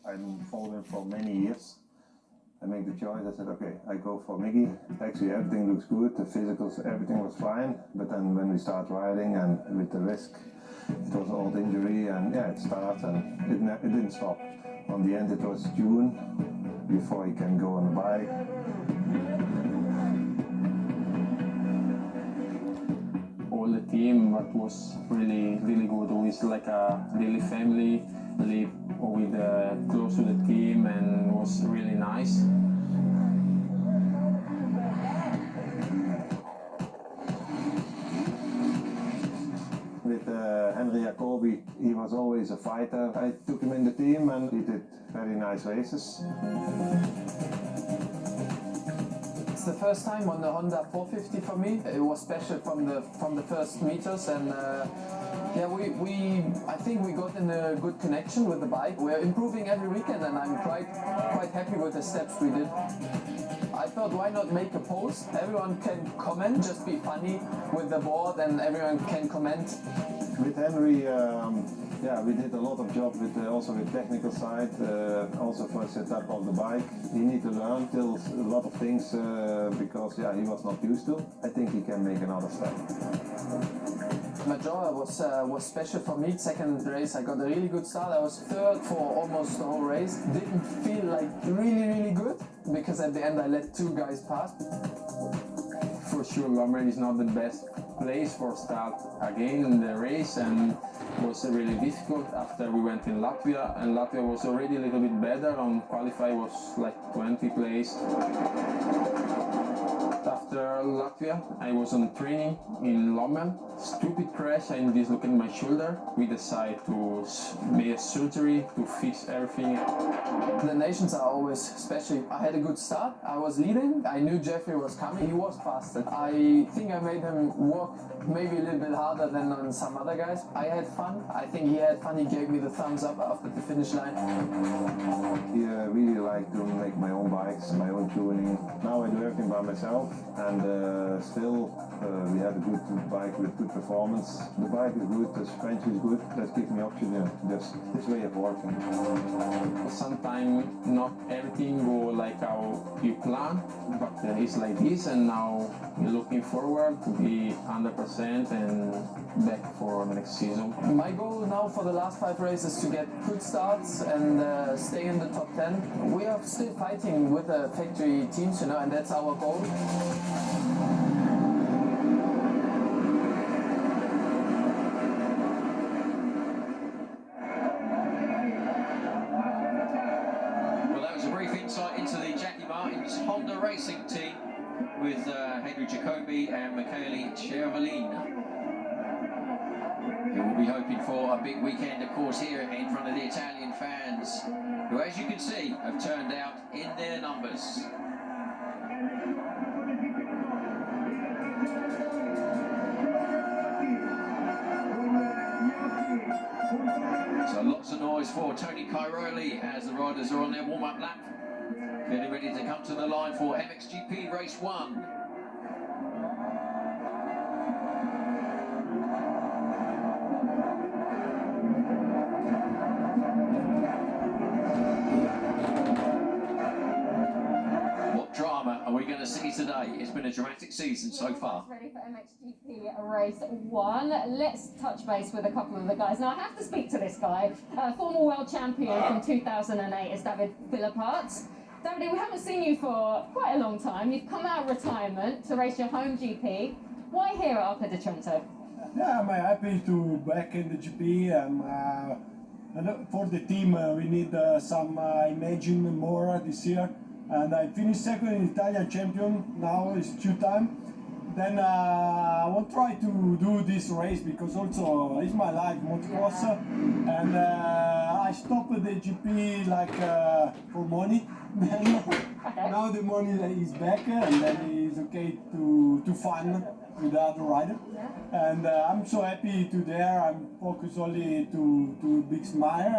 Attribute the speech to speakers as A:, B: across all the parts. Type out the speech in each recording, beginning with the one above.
A: I'm following for many years. I make the choice, I said, okay, I go for Miggy. Actually, everything looks good, the physicals, everything was fine. But then when we start riding and with the risk, it was an old injury and yeah, it starts and it didn't stop. On the end, it was June before he can go on the bike.
B: All the team, that was really good. We like a daily family, live with close to the team, and it was really nice.
A: With Henry Jacobi, he was always a fighter. I took him in the team and he did very nice races.
B: It's the first time on the Honda 450 for me. It was special from the first meters, and yeah, I think we got in a good connection with the bike. We're improving every weekend, and I'm quite happy with the steps we did. I thought, why not make a post? Everyone can comment, just be funny with the board, and everyone can comment.
A: With Henry, yeah, we did a lot of job with also with technical side, also for setup of the bike. He need to learn still a lot of things because yeah, he was not used to. I think he can make another step.
B: Majora was special for me. Second race, I got a really good start. I was third for almost the whole race. Didn't feel like really good because at the end I let two guys pass. For sure, Lommel is not the best place for start again in the race, and it was really difficult after we went in Latvia, and Latvia was already a little bit better. On qualify was like 20 place. After Latvia, I was on training in Lommel. Stupid crash, I dislocated my shoulder. We decided to make a surgery to fix everything. The nations are always special. I had a good start. I was leading. I knew Jeffrey was coming. He was faster. I think I made him work maybe a little bit harder than on some other guys. I had fun. I think he had fun. He gave me the thumbs up after the finish line.
A: Yeah, I really like to make my own bikes, my own tuning. Now I'm working by myself, and still we have a good bike with good performance. The bike is good, the suspension is good. That gives me oxygen. Just this way of working.
B: Sometimes not everything go like how you plan, but it's like this, and now we're looking forward to be 100% and back for next season. My goal now for the last 5 races is to get good starts and stay in the top 10. We are still fighting with the factory teams, you know, and that's our goal.
C: Honda Racing team with Henry Jacobi and Mxgp. We will be hoping for a big weekend, of course, here in front of the Italian fans, who, as you can see, have turned out in their numbers. So lots of noise for Tony Cairoli as the riders are on their warm-up lap, getting ready to come to the line for Mxgp Race 1. What drama are we going to see today? It's been a dramatic season so far.
D: Ready for Mxgp Race 1. Let's touch base with a couple of the guys. Now, I have to speak to this guy. Former world champion from 2008 is David Philipparts. David, we haven't seen you for quite a long time. You've come out of retirement to race your home GP. Why here at Arco di Trento?
E: Yeah, I'm happy to back in the GP. And for the team, we need some imagine more this year. And I finished second in Italian champion. Now it's 2 times. Then I will try to do this race because also it's my life, motocross. And I stopped the GP like for money. Now the money is back, and then it's okay to fun with the other rider. And I'm so happy to there. I'm focused only to big smile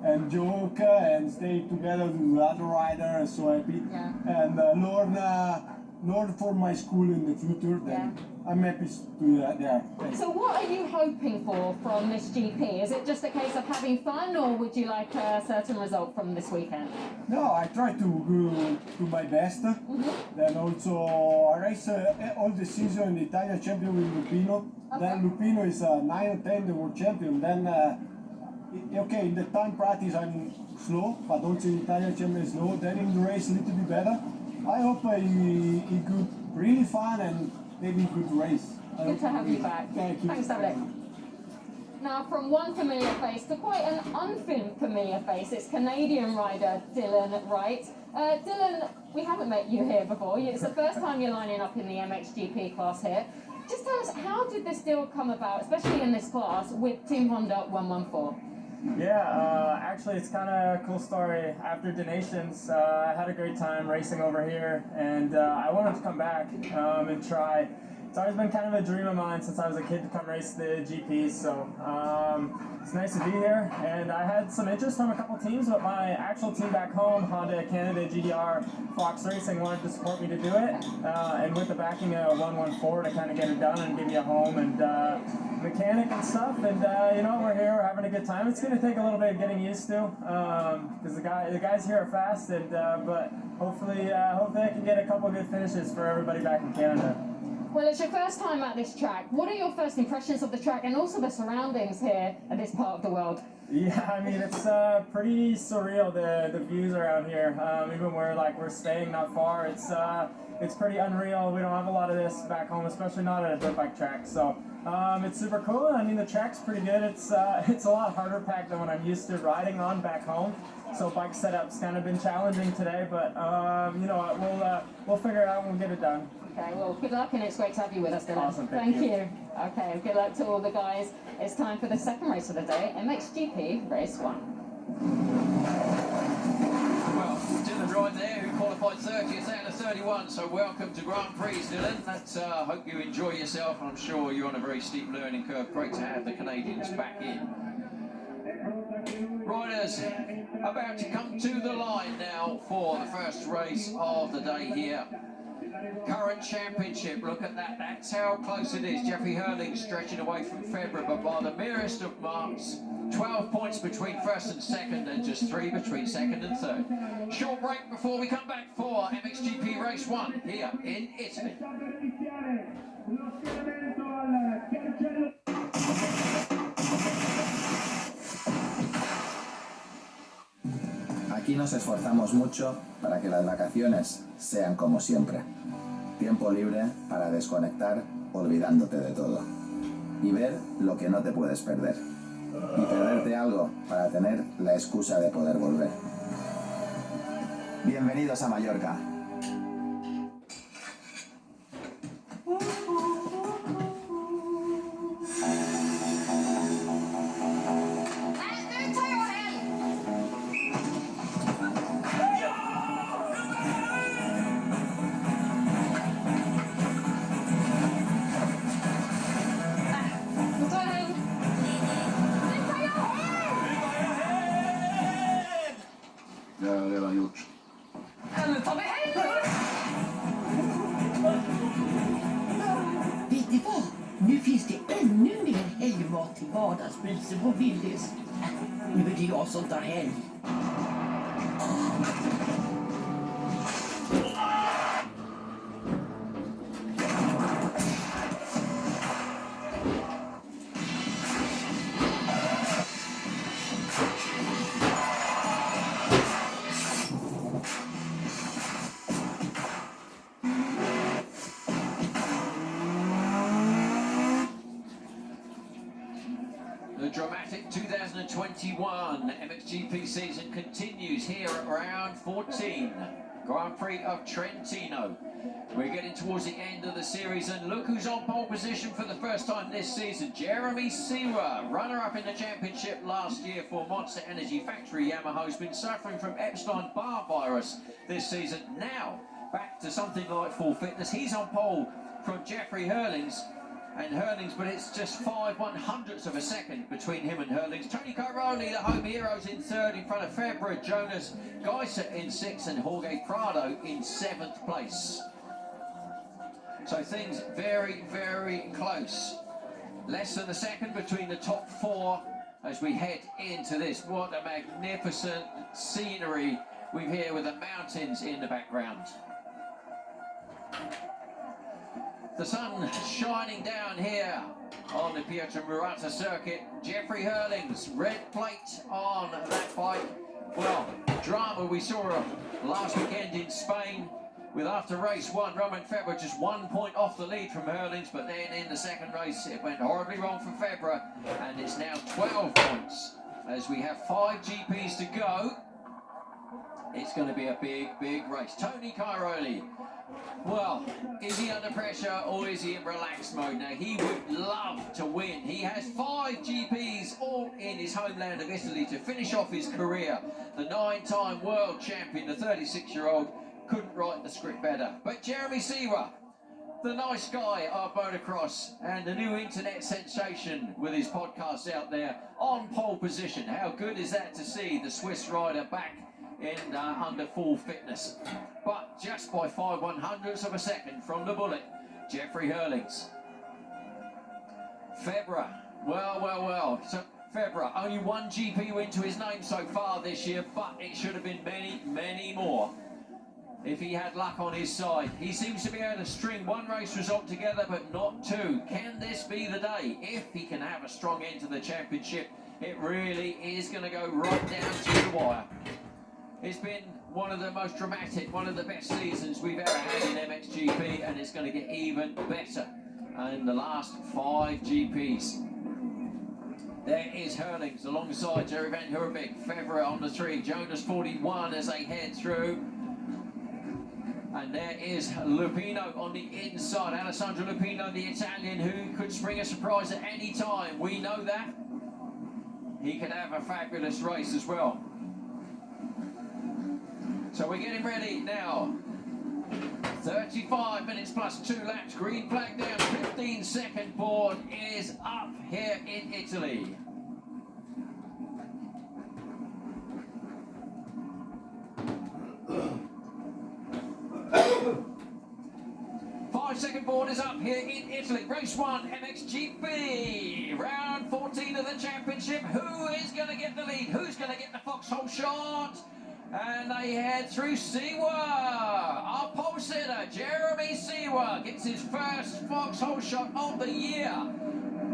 E: and joke and stay together with the other rider. So happy. And Lorna nor for my school in the future, then I'm happy to do that there.
D: So what are you hoping for from this GP? Is it just a case of having fun, or would you like a certain result from this weekend?
E: No, I try to do my best. Then also I race all the season in the Italian champion with Lupino. Then Lupino is 9 or 10 the world champion. Then okay, in the time practice I'm slow, but also in Italian champion is slow. Then in the race a little bit better. I hope he could really fun and maybe good race.
D: Good to have you back.
E: Thank you.
D: Thanks, Davide. Now, from one familiar face to quite an unfamiliar face, it's Canadian rider Dylan Wright. Dylan, we haven't met you here before. It's the first time you're lining up in the Mxgp class here. Just tell us, how did this deal come about, especially in this class, with Team Honda 114?
F: Yeah, actually it's kind of a cool story. After donations, I had a great time racing over here, and I wanted to come back and try. It's always been kind of a dream of mine since I was a kid to come race the GPs, so it's nice to be here. And I had some interest from a couple teams, but my actual team back home, Honda Canada GDR Fox Racing, wanted to support me to do it, and with the backing of 114 to kind of get it done and give me a home and mechanic and stuff. And you know, we're here, we're having a good time. It's going to take a little bit of getting used to, because the guys here are fast, and but hopefully I can get a couple good finishes for everybody back in Canada.
D: Well, it's your first time at this track. What are your first impressions of the track and also the surroundings here at this part of the world?
F: Yeah, I mean, it's pretty surreal, the views around here. Even where we're staying not far, it's pretty unreal. We don't have a lot of this back home, especially not at a dirt bike track. So it's super cool. I mean, the track's pretty good. It's a lot harder packed than what I'm used to riding on back home. So bike setup's kind of been challenging today, but you know, we'll figure it out and we'll get it done.
D: Okay, well, good luck, and it's great to have you with us, Dylan.
F: Awesome, thank you.
D: Okay, good luck to all the guys. It's time for the second race of the day, Mxgp Race 1.
C: Well, Dylan right there, who qualified 30th out of 31, so welcome to Grand Prix, Dylan. Let's hope you enjoy yourself. I'm sure you're on a very steep learning curve. Great to have the Canadians back in. Riders about to come to the line now for the first race of the day here. Current championship, look at that, that's how close it is. Jeffrey Hurling stretching away from February, but by the merest of marks. 12 points between first and second, and just 3 between second and third. Short break before we come back for Mxgp Race 1 here in Italy.
G: Aquí nos esforzamos mucho para que las vacaciones sean como siempre. Tiempo libre para desconectar olvidándote de todo. Y ver lo que no te puedes perder. Y perderte algo para tener la excusa de poder volver. Bienvenidos a Mallorca.
A: Det har jag redan gjort.
D: Nu tar vi hem!
H: Vet ni vad? Nu finns det ännu mer helgmat till vardagspriser på Willys. Nu är det jag som tar helg.
C: The dramatic 2021 Mxgp season continues here at round 14, Grand Prix of Trentino. We're getting towards the end of the series, and look who's on pole position for the first time this season. Jeremy Seawer, runner-up in the championship last year for Monster Energy Factory Yamaha, has been suffering from Epstein-Barr virus this season. Now, back to something like full fitness. He's on pole from Jeffrey Hurling's. But it's just 5/100ths of a second between him and Hurling's. Tony Cairoli, the home heroes, in third in front of February, Jonas Geiser in sixth, and Jorge Prado in 7th place. So things very, very close. Less than a second between the top four as we head into this. What a magnificent scenery we've here with the mountains in the background. The sun shining down here on the Pietro Murata circuit. Jeffrey Hurlings, red plate on that bike. Well, drama we saw last weekend in Spain with after race one, Roman Febvre just 1 point off the lead from Hurlings, but then in the second race it went horribly wrong for Febvre, and it's now 12 points as we have 5 GPs to go. It's going to be a big, big race. Tony Cairoli, well, is he under pressure or is he in relaxed mode? Now, he would love to win. He has 5 GPs all in his homeland of Italy to finish off his career. The 9-time world champion, the 36-year-old, couldn't write the script better. But Jeremy Seewer, the nice guy of motocross and the new internet sensation with his podcast out there, on pole position. How good is that to see the Swiss rider back in under full fitness? But just by 5/100ths of a second from the bullet, Jeffrey Hurlings. Febvre, well. So Febvre, only 1 GP win to his name so far this year, but it should have been many, many more if he had luck on his side. He seems to be able to string 1 race result together, but not 2. Can this be the day? If he can have a strong end to the championship, it really is going to go right down to the wire. It's been one of the most dramatic, one of the best seasons we've ever had in Mxgp, and it's going to get even better in the last 5 GPs. There is Hurlings alongside Jerry Van Hurbeek, Febvre on the 3, Jonas 41 as they head through. And there is Lupino on the inside, Alessandro Lupino, the Italian, who could spring a surprise at any time. We know that. He could have a fabulous race as well. So we're getting ready now. 35 minutes plus 2 laps, green flag down, 15-second board is up here in Italy. Second board is up here in Italy. Race 1, Mxgp. Round 14 of the championship. Who is going to get the lead? Who's going to get the foxhole shot? And they head through Seewer. Our pole sitter, Jeremy Seewer, gets his first foxhole shot of the year.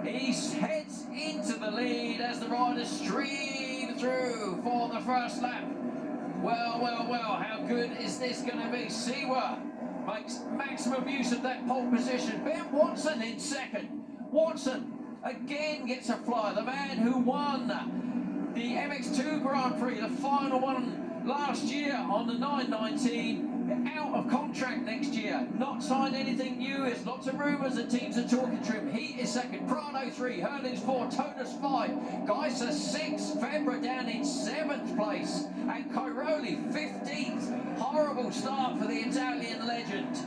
C: He heads into the lead as the riders stream through for the first lap. Well, how good is this going to be? Seewer makes maximum use of that pole position. Ben Watson in second. Watson again gets a fly. The man who won the MX2 Grand Prix, the final one last year on the 919, out of contract next year. Not signed anything new. There's lots of rumours that teams are talking to him. He is second. Prado 3, Hurlings 4, Tonus 5, Geisser 6, Febvre down in 7th place, and Cairoli 15th. Horrible start for the Italian legend.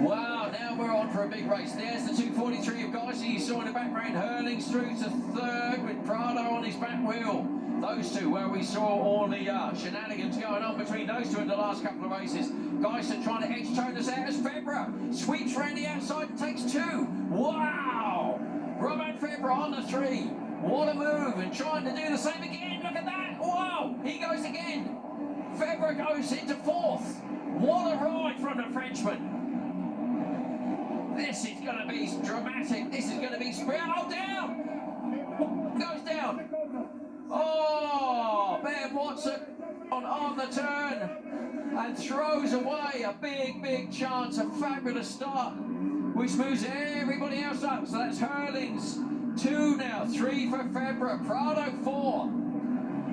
C: Wow, now we're on for a big race. There's the 243 of Geisser you saw in the background. Hurlings through to 3rd with Prado on his back wheel. Those two, where we saw all the shenanigans going on between those two in the last couple of races. Geisser trying to edge Tonus out as Febvre sweeps around the outside and takes 2. Wow! Roman Febvre on the 3. What a move, and trying to do the same again. Look at that! Wow! He goes again. Febvre goes into 4th. What a ride from the Frenchman. This is going to be dramatic. This is going to be oh, down! Goes down. Oh, Ben Watson on the turn and throws away a big chance, a fabulous start, which moves everybody else up. So that's Hurlings 2 now, 3 for Febvre, Prado 4.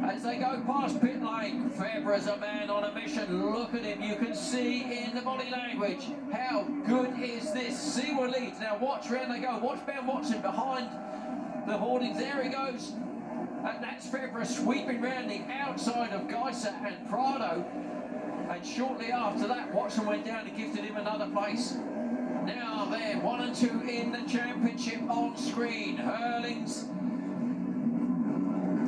C: As they go past pit lane, Febvre's a man on a mission. Look at him, you can see in the body language. How good is this? Seewer leads. Now watch where they go. Watch Ben Watson behind the hoardings. There he goes. And that's Febvre sweeping round the outside of Geisser and Prado. And shortly after that, Watson went down and gifted him another place. Now there, 1 and 2 in the championship on screen. Hurlings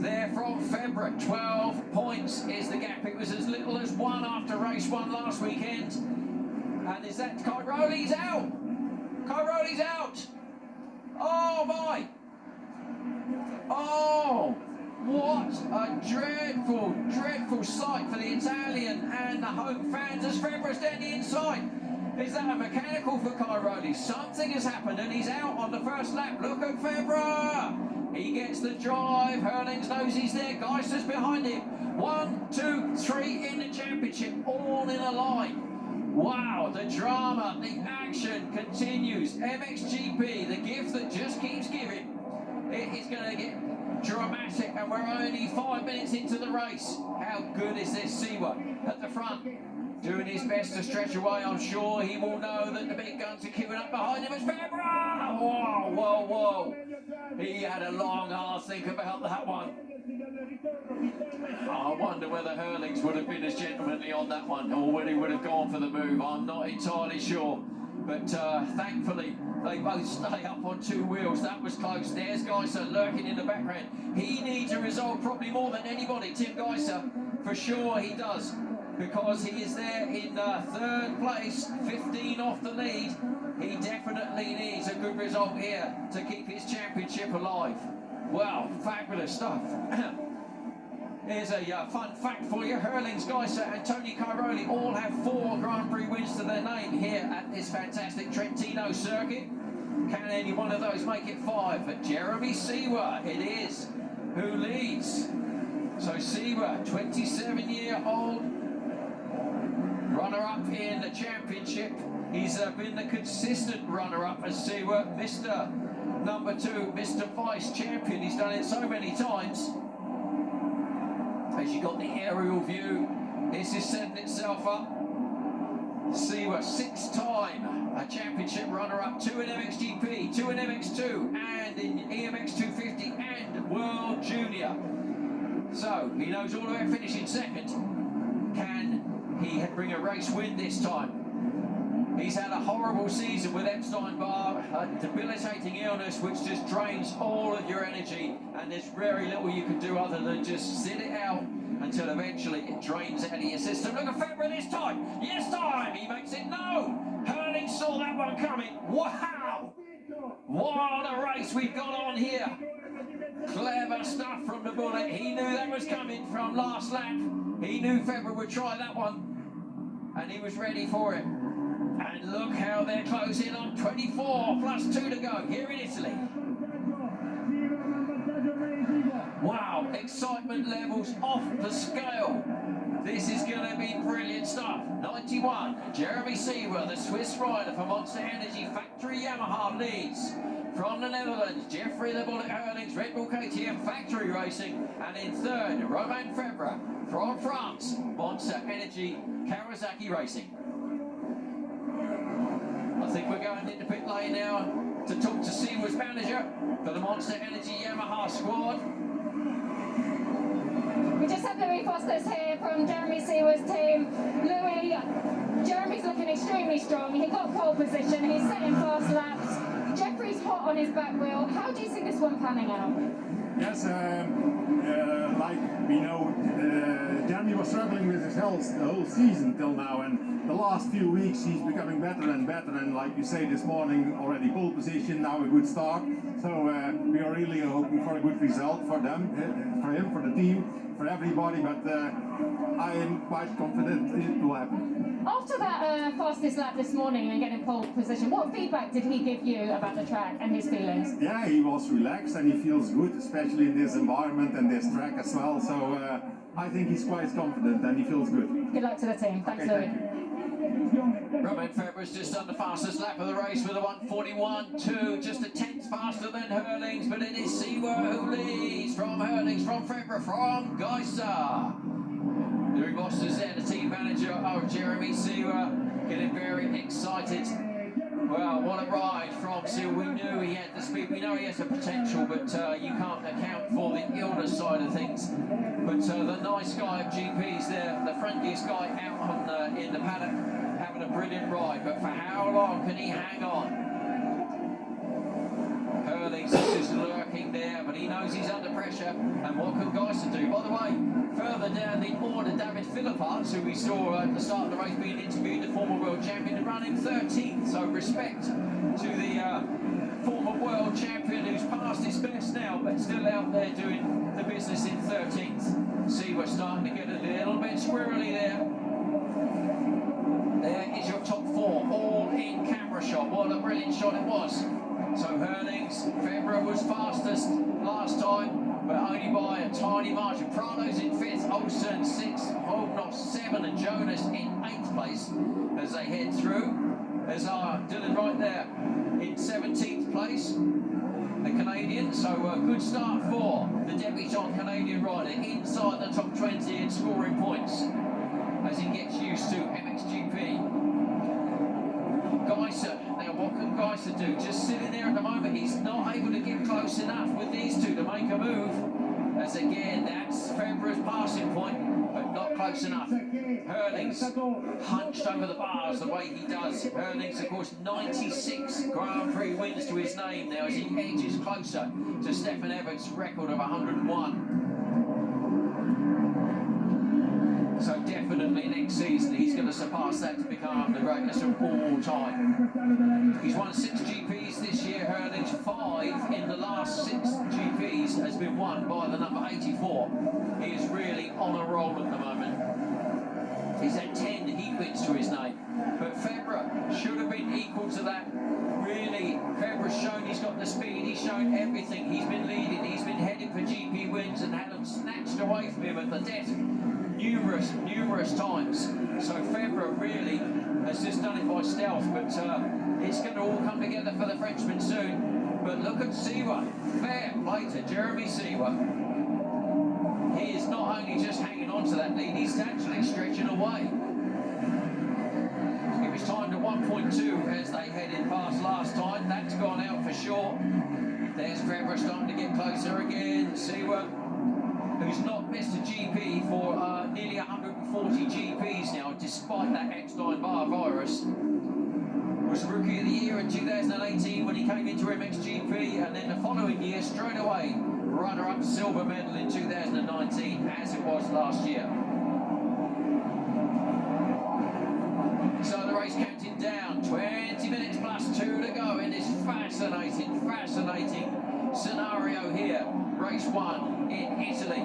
C: there from Febvre. 12 points is the gap. It was as little as 1 after race 1 last weekend. And is that Kyroli's out? Kyroli's out! Oh my! Oh! What a dreadful, dreadful sight for the Italian and the home fans as Febvra's down the inside. Is that a mechanical for Kyroli? Something has happened and he's out on the first lap. Look at Febvra! He gets the drive. Hurlings knows he's there. Geister's behind him. 1, 2, 3 in the championship, all in a line. Wow, the drama, the action continues. Mxgp, the gift that just keeps giving. It is going to get dramatic, and we're only 5 minutes into the race. How good is this Siwa at the front? Doing his best to stretch away. I'm sure he will know that the big guns are queuing up behind him as Febvra. Whoa, whoa, whoa. He had a long, hard think about that one. I wonder whether Hurlings would have been as gentlemanly on that one, or whether he would have gone for the move. I'm not entirely sure. But thankfully, they both stay up on 2 wheels. That was close. There's Geiser lurking in the background. He needs a result probably more than anybody. Tim Geiser, for sure he does. Because he is there in 3rd place, 15 off the lead. He definitely needs a good result here to keep his championship alive. Wow, fabulous stuff. Here's a fun fact for you. Hurlings, Geiser and Tony Kyroli all have 4 Grand Prix wins to their name here at this fantastic Trentino circuit. Can any one of those make it 5? But Jeremy Siwa, it is, who leads. So Siwa, 27-year-old, runner-up in the championship. He's been the consistent runner-up as Siwa, Mr. Number 2, Mr. Vice Champion. He's done it so many times. As you got the aerial view, this is setting itself up. Siwa, 6-time a championship runner-up, 2 in Mxgp, 2 in MX2, and in EMX 250 and World Junior. So he knows all about finishing second. Can he bring a race win this time? He's had a horrible season with Epstein-Barr, a debilitating illness which just drains all of your energy, and there's very little you can do other than just sit it out until eventually it drains out of your system. Look at Febvra this time! Yes, time! He makes it no! Hurling saw that one coming. Wow! What a race we've got on here! Clever stuff from the bullet. He knew that was coming from last lap. He knew Febvra would try that one, and he was ready for it. And look how they're closing on. 24 plus 2 to go here in Italy. Wow, excitement levels off the scale. This is going to be brilliant stuff. 91, Jeremy Siwa, the Swiss rider for Monster Energy Factory Yamaha, leads. From the Netherlands, Jeffrey the Bullet Hurlings, Red Bull KTM Factory Racing. And in 3rd, Romain Febvra from France, Monster Energy Kawasaki Racing. I think we're going into pit lane now to talk to Siwa's manager for the Monster Energy Yamaha squad.
D: We just have Louis Foster's here from Jeremy Siwa's team. Louis, Jeremy's looking extremely strong. He got pole position, he's setting fast laps. Jeffrey's hot on his back wheel. How do you see this one panning out?
I: Yes, like we know, Jeremy was struggling with his health the whole season till now, and the last few weeks he's becoming better and better, and like you say this morning, already pole position, now a good start. So we are really hoping for a good result for them, for him, for the team, for everybody, but I am quite confident it will happen.
D: After that fastest lap this morning and getting pole position, what feedback did he give you about the track and his feelings?
I: Yeah, he was relaxed and he feels good, especially in this environment and this track as well. So I think he's quite confident and he feels good.
D: Good luck to the team. Thanks,
I: okay,
D: Louis.
C: Romain Febvra's just done the fastest lap of the race with a 1:41.2, just a tenth faster than Hurlings, but it is Siwa who leads from Hurlings, from Febvra, from Geiser. Louis Foster's there, the team manager of Jeremy Siwa, getting very excited. Well, what a ride from Siwa. We knew he had the speed, we know he has the potential, but you can't account for the illness side of things. But the nice guy of GP's there, the friendliest guy out on in the paddock, having a brilliant ride. But for how long can he hang on? Hurlings is just lurking there. there, but he knows he's under pressure. And what can Geiser do? By the way, further down the order, David Philipparts, who we saw at the start of the race being interviewed, the former world champion, running 13th. So respect to the former world champion who's past his best now, but still out there doing the business in 13th. See, we're starting to get a little bit squirrely there. There is your top four, all in camera shot. What a brilliant shot it was. So Hernings, Febvre was fastest last time, but only by a tiny margin. Prado's in 5th, Olsen 6th, Hovnos 7th, and Jonas in 8th place as they head through. There's our Dylan right there in 17th place, the Canadian. So a good start for the debutant Canadian rider inside the top 20 in scoring points as he gets used to Mxgp. Geiser, now what can Geiser do? Just sitting there at the moment, he's not able to get close enough with these two to make a move. As again, that's Febvre's passing point, but not close enough. Hernings hunched over the bars the way he does. Hernings, of course, 96 Grand Prix wins to his name now as he edges closer to Stefan Evert's record of 101. So definitely next season he's going to surpass that to become the greatest of all time. He's won 6 GPs this year, Hernings. 5 in the last 6 GPs has been won by the number 84. He is really on a roll at the moment. He's had 10 heat wins to his name. But Febvre should have been equal to that. Really, Febvre's shown he's got the speed, he's shown everything. He's been leading, he's been heading for GP wins and had them snatched away from him at the death numerous times. So Febvre really has just done it by stealth, but it's going to all come together for the Frenchman soon. But look at Seewer. Fair play to Jeremy Seewer. He is not only just hanging on to that lead, he's actually stretching away. It was timed at 1.2 as they headed past last time. That's gone out for sure. There's Febvre starting to get closer again. Seewer, who's not missed a GP for nearly 140 GPs now, despite that Epstein-Barr virus. Was Rookie of the Year in 2018 when he came into Mxgp, and then the following year, straight away, runner-up silver medal in 2019, as it was last year. So the race counting down, 20 minutes plus 2 to go in this fascinating scenario here. Race 1 in Italy.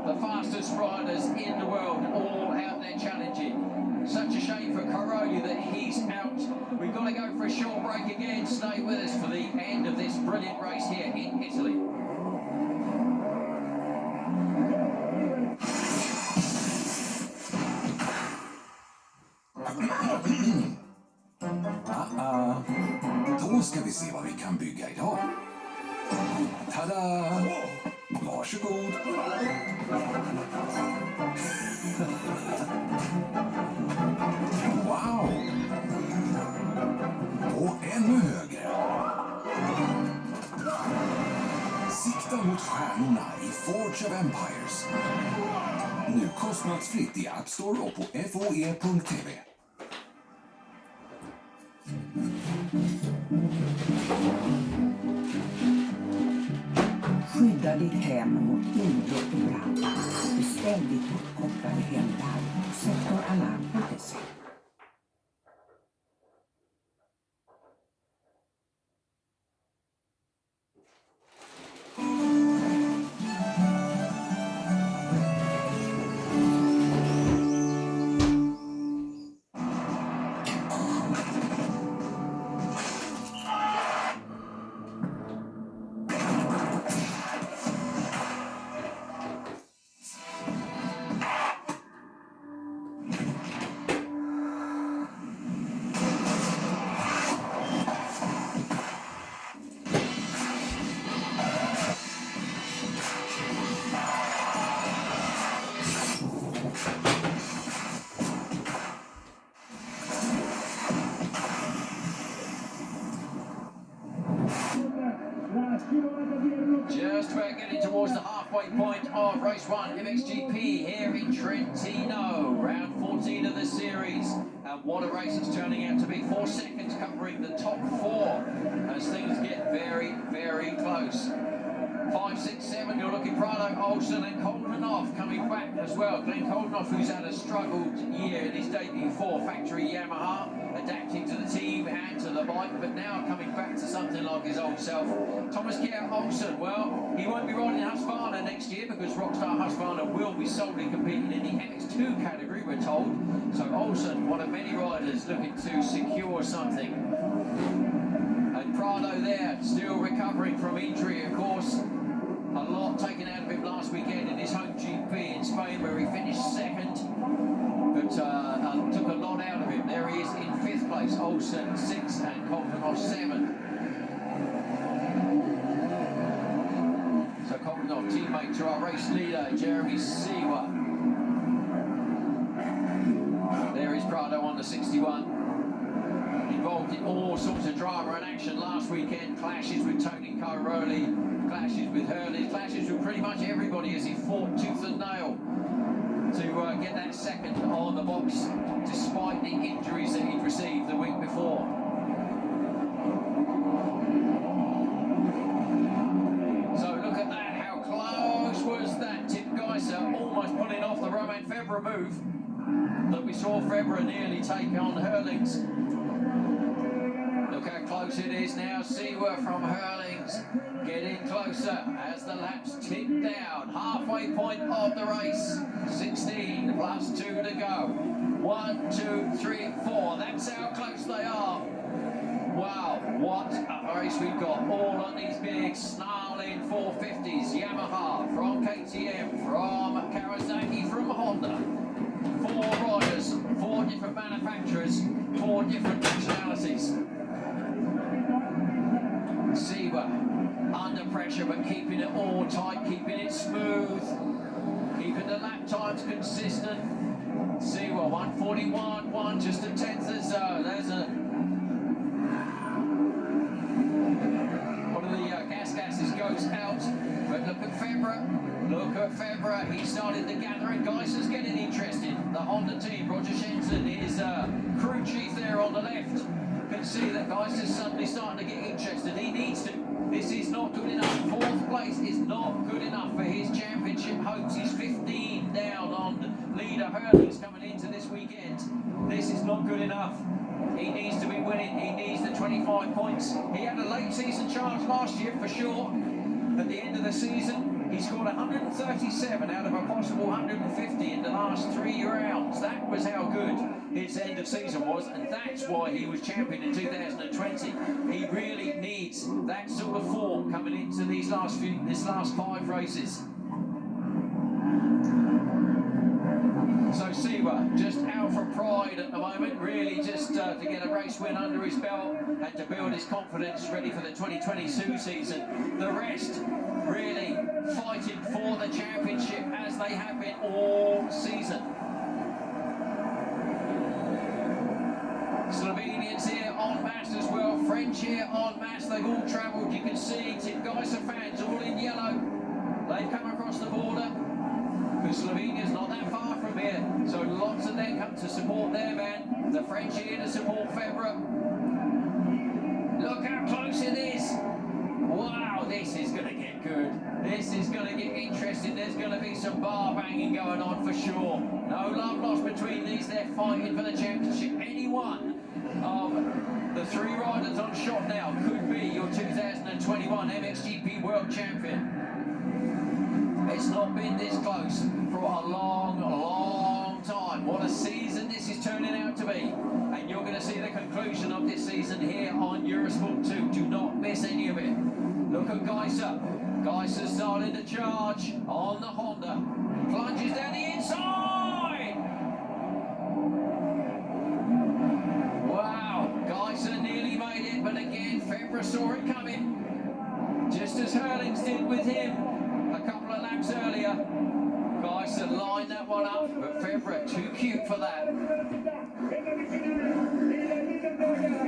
C: The fastest riders in the world all out there challenging. Such a shame for Caroli that he's out. We've got to go for a short break again. Stay with us for the end of this brilliant race here in Italy.
J: Då ska vi se vad vi kan bygga idag. Tada! Varsågod! Wow! Och ännu högre. Sikta mot stjärnorna i Forge of Empires. Nu kostnadsfritt i App Store och på foe.tv.
K: Skydda ditt hem mot inbrott och brand. Du ständigt uppkopplade hemlarm och sektoralarm.se.
C: halfway point of race 1 MXGP here in Trentino, round 14 of the series. And what a race it's turning out to be. 4 seconds covering the top 4 as things get very, very close. 5, 6, 7, you're looking Prado, Olsen and Koldenoff coming back as well. Glenn Koldenoff, who's had a struggled year in his debut for factory Yamaha, adapting to the team and to the bike, but now coming back to something like his old self. Thomas Kjær Olsen, well, he won't be riding Husqvarna next year because Rockstar Husqvarna will be solely competing in the MX2 category, we're told. So Olsen, one of many riders looking to secure something. And Prado there, still recovering from injury, of course. A lot taken out of him last weekend in his home GP in Spain, where he finished second, but took a lot out of him. There he is in 5th place, Olsen 6 and Koldenoff 7. So Koldenoff, teammate to our race leader, Jeremy Seewa. There is Prado on the 61. Involved in all sorts of drama and action last weekend. Clashes with Tony Cairoli, clashes with Hurley, clashes with pretty much everybody as he fought tooth and nail to get that second on the box, despite the injuries that he'd received the week before. So look at that, how close was that? Tim Geiser almost pulling off the Romain Febvre move that we saw Febvre nearly take on Hurlings. Look how close it is now. Seewa from Hurlings getting closer as the laps tick down. Halfway point of the race. 16 plus 2 to go. 1, 2, 3, 4. That's how close they are. Wow, what a race we've got. All on these big snarling 450s. Yamaha from KTM, from Kawasaki, from Honda. 4 riders, 4 different manufacturers, 4 different nationalities. Seewa under pressure, but keeping it all tight, keeping it smooth, keeping the lap times consistent. Seewa 1:41.1, just a tenth or so. There's one of the gas gases goes out, but look at Febvre. Look at Febvre. He started to gather, and Geiser's getting interested. The Honda team, Roger Jensen, is crew chief there on the left. Can see that Geiser's suddenly starting to get interested. He needs to. This is not good enough. 4th place is not good enough for his championship hopes. He's 15 down on leader Hurlings coming into this weekend. This is not good enough. He needs to be winning. He needs the 25 points. He had a late season charge last year for sure. At the end of the season, he scored 137 out of a possible 150 in the last 3 rounds. That was how good his end of season was, and that's why he was champion in 2020. He really needs that sort of form coming into this last 5 races. So Seewa just out for pride at the moment, really just to get a race win under his belt and to build his confidence ready for the 2022 season. The rest really fighting for the championship as they have been all season. Slovenians here en masse as well, French here en masse, they've all travelled. You can see Tim Geiser fans all in yellow. They've come across the border because Slovenia's not that far from here, so lots of them come to support their man. The French here to support Febvre. Look how close it is. Wow, this is going to get good. This is going to get interesting. There's going to be some bar banging going on for sure. No love lost between these. They're fighting for the championship. Any one of the 3 riders on shot now could be your 2021 MXGP World Champion. It's not been this close for a long, long time. What a season this is turning out to be. And you're going to see the conclusion of this season here on Eurosport 2. Do not miss any of it. Look at Geiser. Geiser starting to charge on the Honda. Plunges down the inside. Wow, Geiser nearly made it, but again, Febvre saw it coming. Just as Hurlings did with him a couple of laps earlier. Geiser lined that one up, but Febvre too cute for that.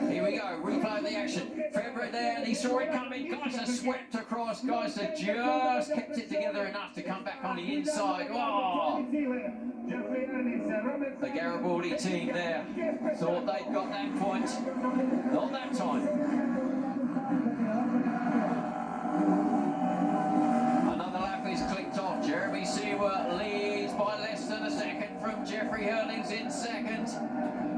C: Here we go, replay of the action. February there, and he saw it coming. Geiser swept across. Geiser just kept it together enough to come back on the inside. Oh! The Garibaldi team there thought they'd got that point. Not that time. Another lap is clicked off. Jeremy Seawer leads by less than a second from Jeffrey Hurlings in second.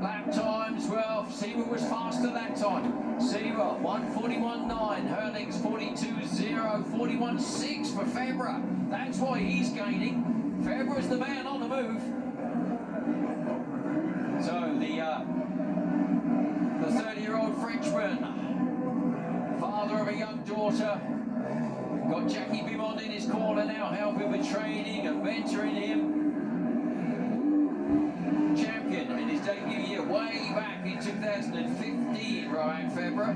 C: Lap times, well, Seawer was faster that time. Seawer 1:41.9, Hurlings 42.0, 41.6 for Febvre. That's why he's gaining. Febvre's the man on the move. So the 30-year-old Frenchman, father of a young daughter, got Jackie Bimond in his corner now, helping with training and mentoring him. Champion in his debut year way back in 2015, Rohan Febvre.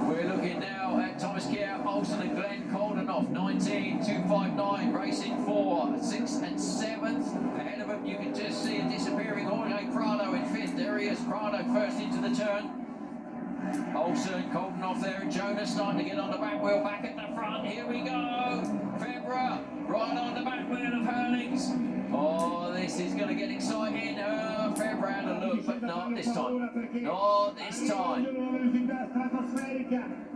C: We're looking now at Thomas Kjær, Olsen and Glenn Koldenoff, 19.259, racing for 6th and 7th. Ahead of him, you can just see a disappearing Jorge Prado in 5th. There he is, Prado first into the turn. Olsen, Koldenoff there, and Jonas starting to get on the back wheel, back at the front. Here we go. Febvre right on the back wheel of Hurlings. Oh, this is going to get exciting. Febvre had a look, but not this time. Not this time.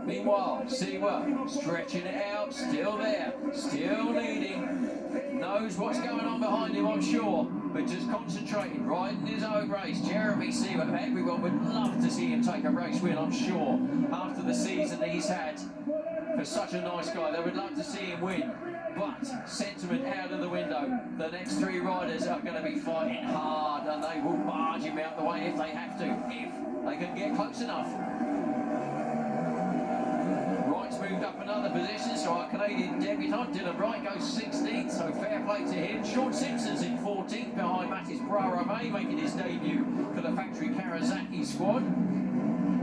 C: Meanwhile, Seawer stretching it out, still there, still leading. Knows what's going on behind him, I'm sure, but just concentrating, riding his own race. Jeremy Seawer, everyone would love to see him take a race win, I'm sure, after the season that he's had. For such a nice guy, they would love to see him win. But sentiment out of the window. The next 3 riders are going to be fighting hard, and they will barge him out the way if they have to, if they can get close enough. Wright's moved up another position, so our Canadian debutant Dylan Wright goes 16th, so fair play to him. Sean Simpson's in 14th behind Mattis Brarome, making his debut for the factory Kawasaki squad.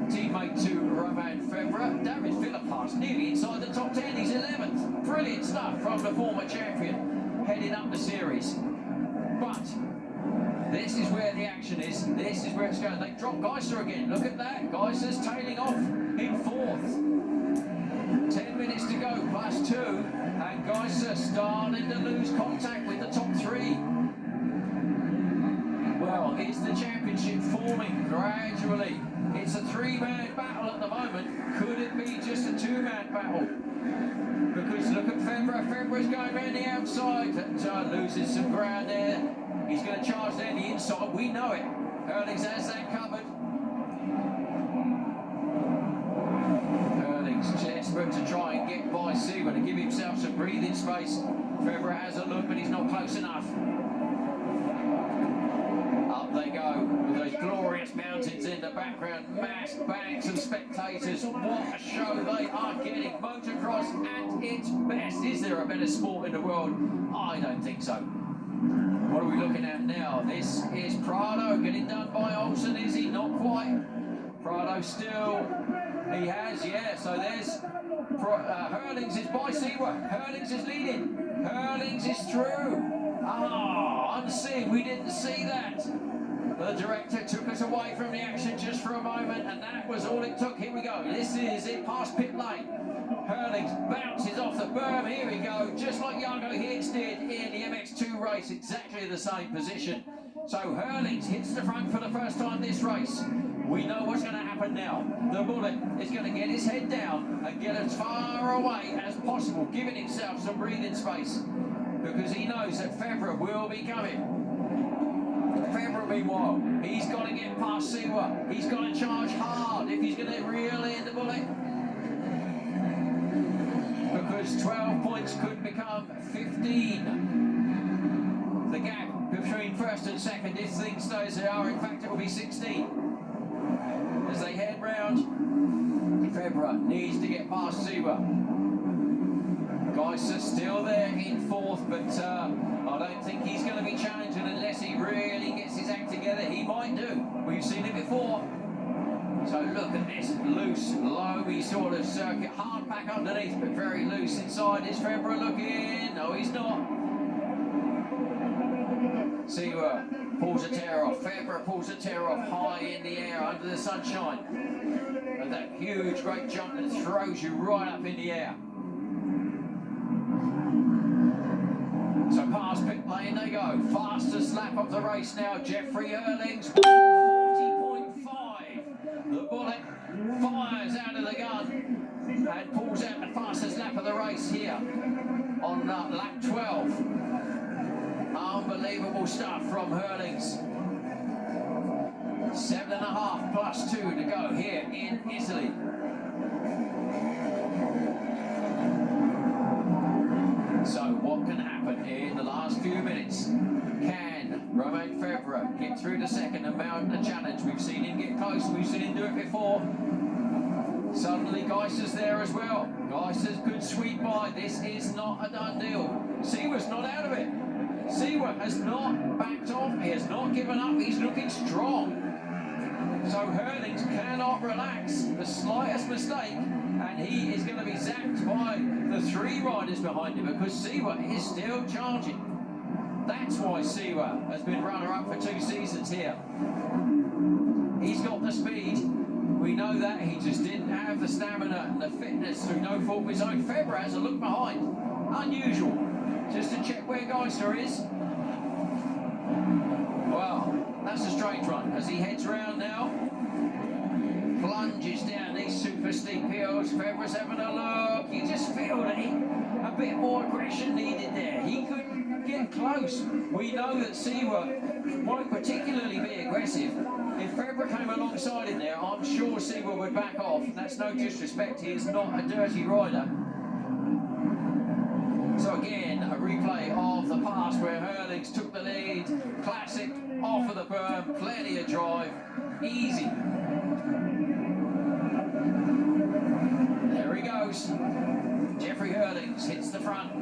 C: Teammate to Rohan Febvre. David Philippart nearly inside the top 10, he's 11th. Brilliant stuff from the former champion, heading up the series. But this is where the action is, this is where it's going. They drop Geiser again, look at that. Geiser's tailing off in 4th. 10 minutes to go, +2, and Geiser starting to lose contact with the top 3. Well, it's the championship forming gradually. It's a 3-man battle at the moment. Could it be just a 2-man battle? Because look at Febvre. Febvre's going around the outside and loses some ground there. He's going to charge down the inside. We know it. Hurlings has that covered. Hurlings desperate to try and get by Seawer to give himself some breathing space. Febvre has a look, but he's not close enough. Up they go, with those glorious mountains in the background, massed banks of spectators. What a show they are getting. Motocross at its best. Is there a better sport in the world? I don't think so. What are we looking at now? This is Prado getting done by Olsen, is he? Not quite. Prado still, he has, yeah, so there's Hurlings is by Seawer. Hurlings is leading. Hurlings is through. Ah, unseen, we didn't see that. The director took us away from the action just for a moment, and that was all it took. Here we go. This is it past pit lane. Hurlings bounces off the berm. Here we go. Just like Jago Hirsch did in the MX2 race. Exactly the same position. So Hurlings hits the front for the first time this race. We know what's going to happen now. The bullet is going to get his head down and get as far away as possible, giving himself some breathing space, because he knows that Febvre will be coming. Febvre, meanwhile, he's got to get past Seawer. He's got to charge hard if he's going to reel in the bullet, because 12 points could become 15. The gap between first and second, if things stay as they are, in fact it will be 16. As they head round, Febvre needs to get past Seawer. Geiser still there in 4th, but I don't think he's going to be challenging unless he really gets his act together. He might do. We've seen it before. So look at this loose, loamy sort of circuit. Hard pack underneath, but very loose inside. Is Febvre looking? No, he's not. Seawer pulls a tear off. Febvre pulls a tear off high in the air under the sunshine. And that huge, great jump that throws you right up in the air. So past pit lane they go. Fastest lap of the race now. Jeffrey Hurlings, 140.5. The bullet fires out of the gun and pulls out the fastest lap of the race here on lap 12. Unbelievable stuff from Hurlings. 7.5 plus 2 to go here in Italy. So what can happen in the last few minutes? Can Romain Febvre get through the second and mount the challenge? We've seen him get close, we've seen him do it before. Suddenly Geiser's there as well. Geiser's could sweep by. This is not a done deal. Seawer's not out of it. Seawer has not backed off, he has not given up, he's looking strong. So Hurlings cannot relax. The slightest mistake and he is going to be zapped by the 3 riders behind him because Seawer is still charging. That's why Seawer has been runner-up for 2 seasons here. He's got the speed. We know that. He just didn't have the stamina and the fitness through no fault of his own. Febvre has a look behind. Unusual. Just to check where Geiser is. Well, that's a strange one as he heads round now. Plunges down these super steep hills. Febvre's having a look. You just feel that a bit more aggression needed there. He could get close. We know that Seawer won't particularly be aggressive. If Febvre came alongside him there, I'm sure Seawer would back off. That's no disrespect. He is not a dirty rider. So again, a replay of the past where Hurlings took the lead. Classic, off of the berm, plenty of drive, easy. There he goes. Jeffrey Hurlings hits the front.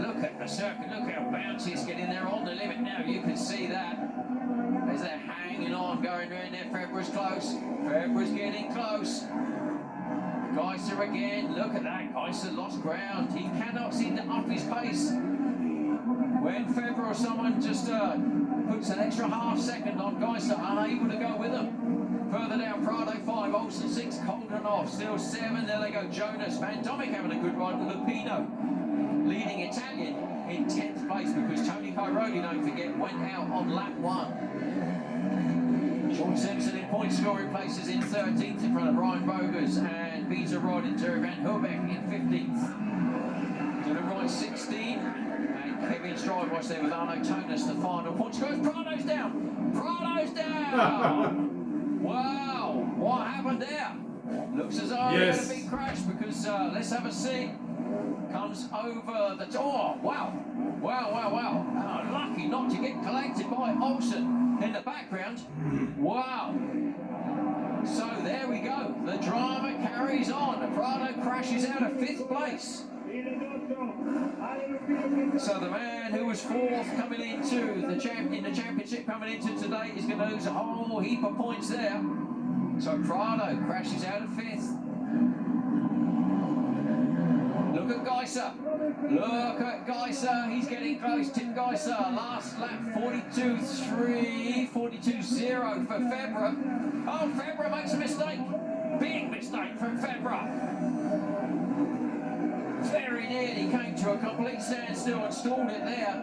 C: Look at the circuit, look how bouncy it's getting there on the limit now. You can see that. As they're hanging on, going around there. Febvre's close. Febvre's getting close. Geiser again, look at that. Geiser lost ground. He cannot seem to up his pace. When Febvre or someone just puts an extra half second on Geiser, unable to go with them. Further down, Prado 5, Olsen 6, Koldenhoff still 7. There they go, Jonas. Van Domek having a good ride with Lupino. Leading Italian in 10th place because Tony Cairoli, don't forget, went out on lap 1. Sean Simpson in point scoring places in 13th in front of Ryan Bogers and Peter Rod and Terry Van Hoobeck in 15th. Dylan Wright 16 and Kevin Stride was there with Arno Tonis, the final point scorers. Prado's down! Prado's down! Wow, what happened there? Looks as though he had a big crash because let's have a see. Comes over the door. Wow. Oh, lucky not to get collected by Olsen in the background. Wow. So there we go. The drama carries on. Prado crashes out of 5th place. So the man who was 4th coming into the championship coming into today is going to lose a whole heap of points there. So Prado crashes out of 5th. Look at Geiser. Look at Geiser. He's getting close. Tim Geiser. Last lap 42.3, 42.0 for Febvre. Oh, Febvre makes a mistake. Big mistake from Febvre. Very nearly came to a complete standstill and stalled it there.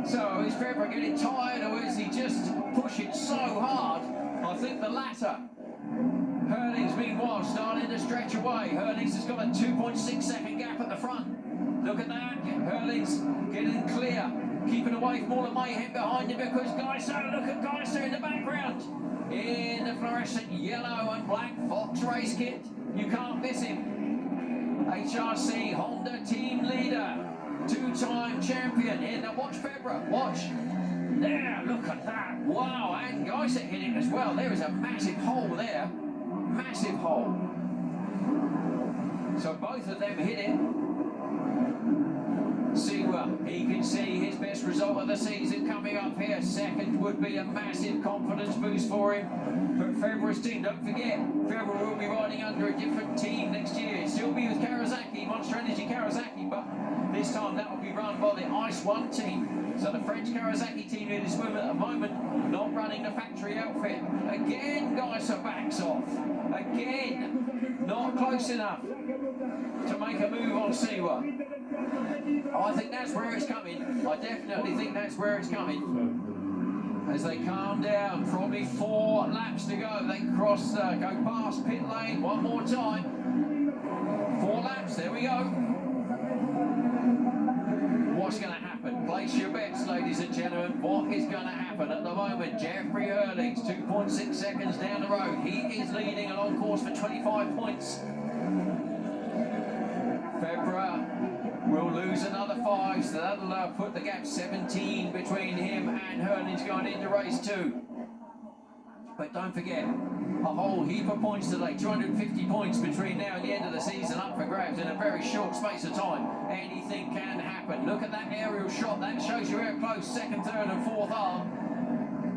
C: So is Febvre getting tired or is he just pushing so hard? I think the latter. Hurlings, meanwhile, starting to stretch away. Hurlings has got a 2.6 second gap at the front. Look at that. Hurlings getting clear. Keeping away from all the mayhem behind him because Geiser, look at Geiser in the background. In the fluorescent yellow and black Fox race kit. You can't miss him. HRC Honda team leader. 2-time champion. Here, now watch Febvre. Watch. There, look at that. Wow, and Geiser hit it as well. There is a massive hole there. Massive hole. So both of them hit it. Seawer, he can see his best result of the season coming up here. Second would be a massive confidence boost for him. But Febvre's team, don't forget, Febvre will be riding under a different team next year. It's still be with Kawasaki, Monster Energy Kawasaki, but this time that will be run by the Ice One team. So the French Kawasaki team in this swim at the moment, not running the factory outfit. Again, Geiser backs off. Again, not close enough to make a move on Siwa. I think that's where it's coming. I definitely think that's where it's coming. As they calm down, probably 4 laps to go. They cross, go past pit lane one more time. 4 laps, there we go. What's going to happen? Place your bets, ladies and gentlemen. What is going to happen at the moment? Jeffrey Hurlings, 2.6 seconds down the road. He is leading along course for 25 points. Febvre will lose another 5, so that'll put the gap 17 between him and Hurlings going into race 2. But don't forget, a whole heap of points today, 250 points between now and the end of the season up for grabs in a very short space of time. Anything can happen. Look at that aerial shot, that shows you how close 2nd, 3rd and 4th are.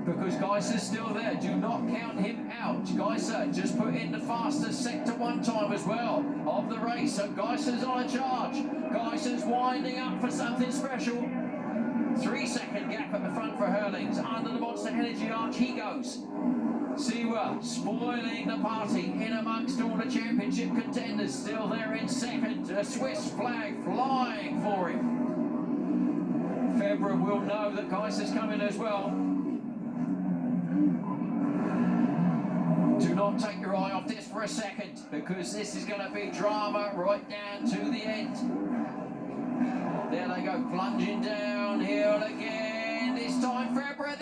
C: Because Geiser's still there, do not count him out. Geiser just put in the fastest sector 1 time as well of the race, so Geiser's on a charge. Geiser's winding up for something special. 3-second gap at the front for Hurlings. Under the Monster Energy arch he goes. Siwa spoiling the party in amongst all the championship contenders, still there in 2nd. A Swiss flag flying for him. Febvre will know that Geiser's coming as well. Do not take your eye off this for a second, because this is going to be drama right down to the end. There they go, plunging downhill again. This time Febvre,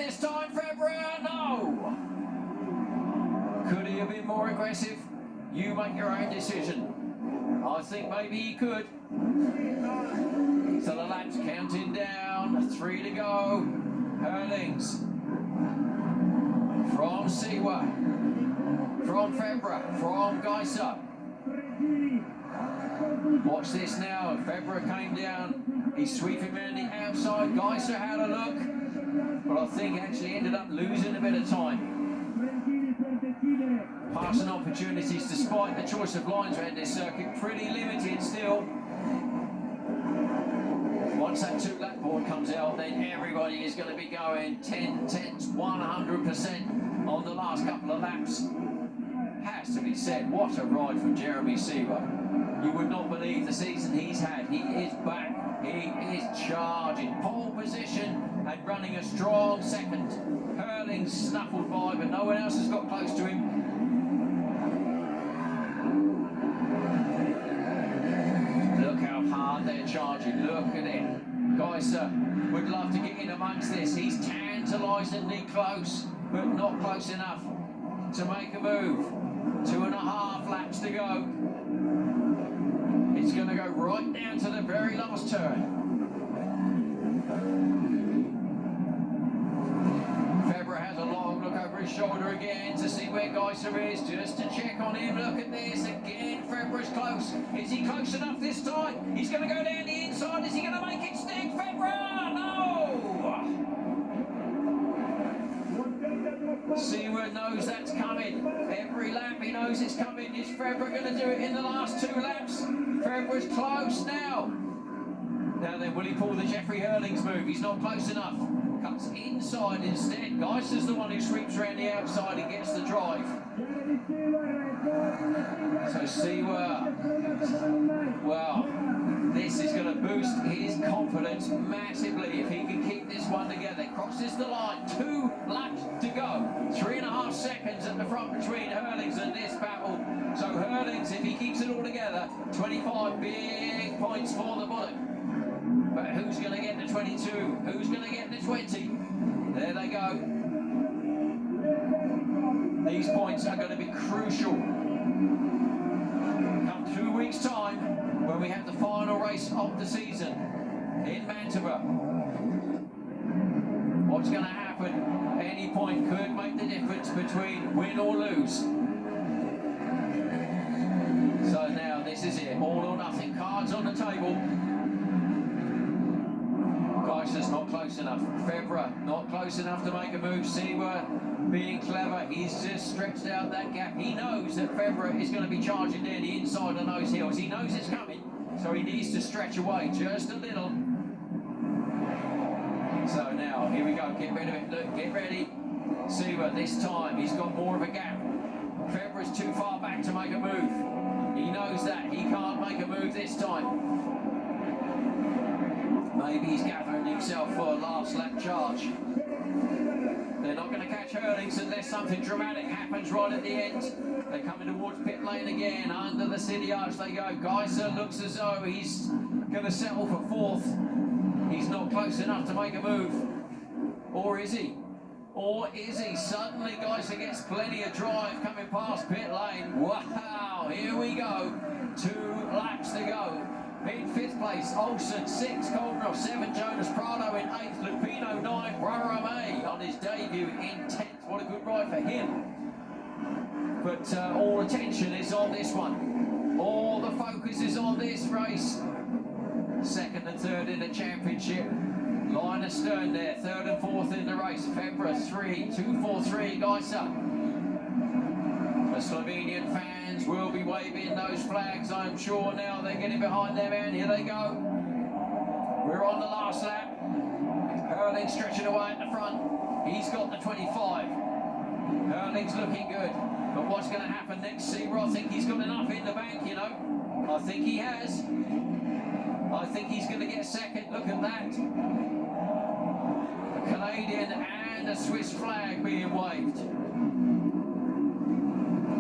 C: no! Could he have been more aggressive? You make your own decision. I think maybe he could. So the laps counting down, 3 to go. Hurlings from Siwa, from Febvre, from Geiser. Watch this now, Febvre came down, he's sweeping around the outside. Geiser had a look, but I think actually ended up losing a bit of time. Passing opportunities despite the choice of lines around this circuit, pretty limited still. Once that 2-lap board comes out, then everybody is going to be going 10, 100% on the last couple of laps. Has to be said, what a ride from Jeremy Siwa. You would not believe the season he's had. He is back, he is charging. Pole position and running a strong 2nd. Hurlings snuffled by, but no one else has got close to him. Look how hard they're charging, look at it. Geiser would love to get in amongst this. He's tantalisingly close, but not close enough to make a move. 2.5 laps to go. It's going to go right down to the very last turn. Febvre has a long look over his shoulder again to see where Geiser is, just to check on him. Look at this again. Febvre's close. Is he close enough this time? He's going to go down the inside. Is he going to make it stick? Febvre! No! Siwa knows that's coming. Every lap he knows it's coming. Is Febvre going to do it in the last 2 laps? Febvre's close now. Now then, will he pull the Jeffrey Hurlings move? He's not close enough. Cuts inside instead. Geiser's the one who sweeps around the outside and gets the drive. So Siwa, well, this is going to boost his confidence massively if he can keep this one together. Crosses the line, 2 laps to go. 3.5 seconds at the front between Hurlings and this battle. So Hurlings, if he keeps it all together, 25 big points for the Bullet. But who's going to get the 22? Who's going to get the 20? There they go. These points are going to be crucial. Come 2 weeks' time, when we have the final race of the season in Mantova. What's going to happen? Any point could make the difference between win or lose. So now this is it, all or nothing. Cards on the table. Geiser's not close enough. enough. Febvre not close enough to make a move. Seewer being clever. He's just stretched out that gap. He knows that Febvre is going to be charging down the inside of those hills. He knows it's coming, so he needs to stretch away just a little. So now, here we go. Get rid of it. Look, get ready. Seewer, this time, he's got more of a gap. Febvre's too far back to make a move. He knows that. He can't make a move this time. Maybe he's gathering himself for a last lap charge. They're not going to catch Hurlings unless something dramatic happens right at the end. They're coming towards pit lane again. Under the city arch they go. Geiser looks as though he's going to settle for fourth. He's not close enough to make a move. Or is he? Or is he? Suddenly Geiser gets plenty of drive coming past pit lane. Wow, here we go. 2 laps to go. In 5th place, Olsen, 6, Koldroff, 7, Jonas Prado in 8th, Lupino 9, Guarame on his debut in 10th. What a good ride for him. But all attention is on this one. All the focus is on this race. 2nd and 3rd in the championship. Line astern there, 3rd and 4th in the race. Febvre 3, 2-4-3, Geiser. The Slovenian fans will be waving those flags, I'm sure now. They're getting behind them, and here they go. We're on the last lap. Hurling stretching away at the front. He's got the 25. Hurling's looking good. But what's going to happen next, Seewer? I think he's got enough in the bank, you know. I think he has. I think he's going to get 2nd. Look at that. A Canadian and a Swiss flag being waved.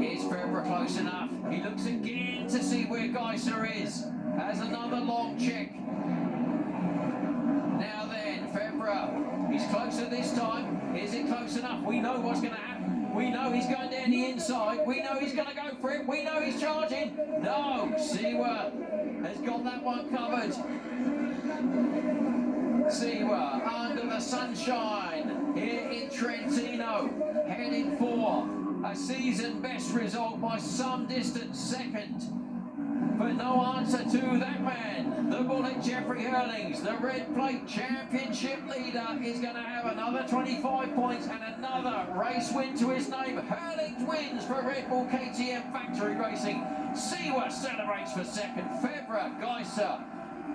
C: Is Febvre close enough? He looks again to see where Geiser is. Has another long check. Now then, Febvre. He's closer this time. Is it close enough? We know what's going to happen. We know he's going down the inside. We know he's going to go for it. We know he's charging. No, Seewer has got that one covered. Seewer under the sunshine here in Trentino, heading for a season best result by some distance, 2nd. But no answer to that man. The bullet, Jeffrey Hurlings, the red plate championship leader, is going to have another 25 points and another race win to his name. Hurlings wins for Red Bull KTM Factory Racing. Seewer celebrates for 2nd. Febvre, Geiser.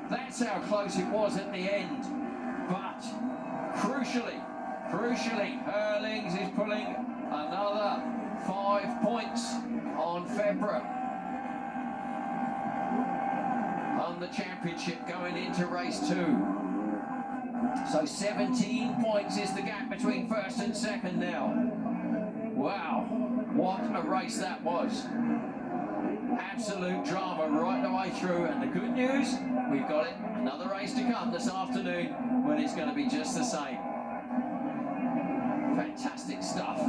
C: That's how close it was at the end. But crucially, Hurlings is pulling another 5 points on Febvre. On the championship going into race 2. So 17 points is the gap between 1st and 2nd now. Wow, what a race that was. Absolute drama right the way through, and the good news, we've got it, another race to come this afternoon when it's going to be just the same. Fantastic stuff.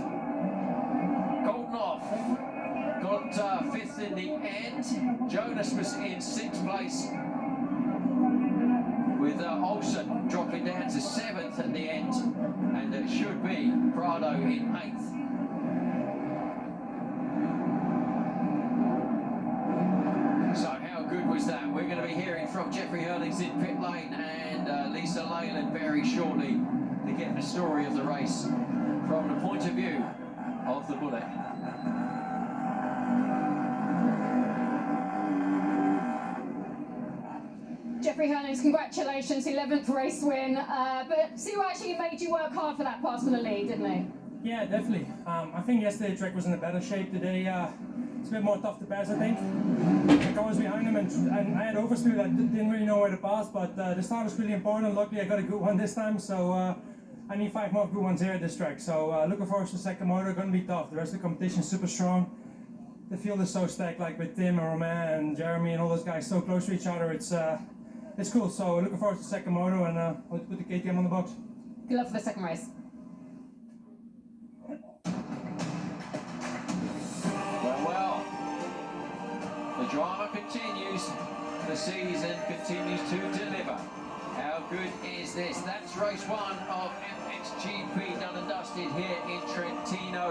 C: Koldroff got 5th in the end. Jonas was in 6th place, with Olsen dropping down to 7th at the end, and it should be Prado in 8th. So how good was that? We're going to be hearing from Jeffrey Hurlings in pit lane and Lisa Leyland very shortly to get the story of the race from the point of view of the bullet.
D: Jeffrey Hurlings, congratulations, 11th race win. But Seewer actually made you work hard for that pass from the lead, didn't he?
F: Yeah, definitely. I think yesterday the track was in a better shape. Today it's a bit more tough to pass, I think. Like I was behind him and I had overspeed. I didn't really know where to pass, but the start was really important. Luckily I got a good one this time, so I need 5 more good ones here at this track. So looking forward to the 2nd motor, going to be tough. The rest of the competition is super strong. The field is so stacked, like with Tim and Romain and Jeremy and all those guys so close to each other. It's cool. So looking forward to the 2nd motor, and we'll put the KTM on the box.
D: Good luck for the 2nd race.
C: Well, the drama continues. The season continues to deliver. How good is this? That's race 1 of Mxgp done and dusted here in Trentino.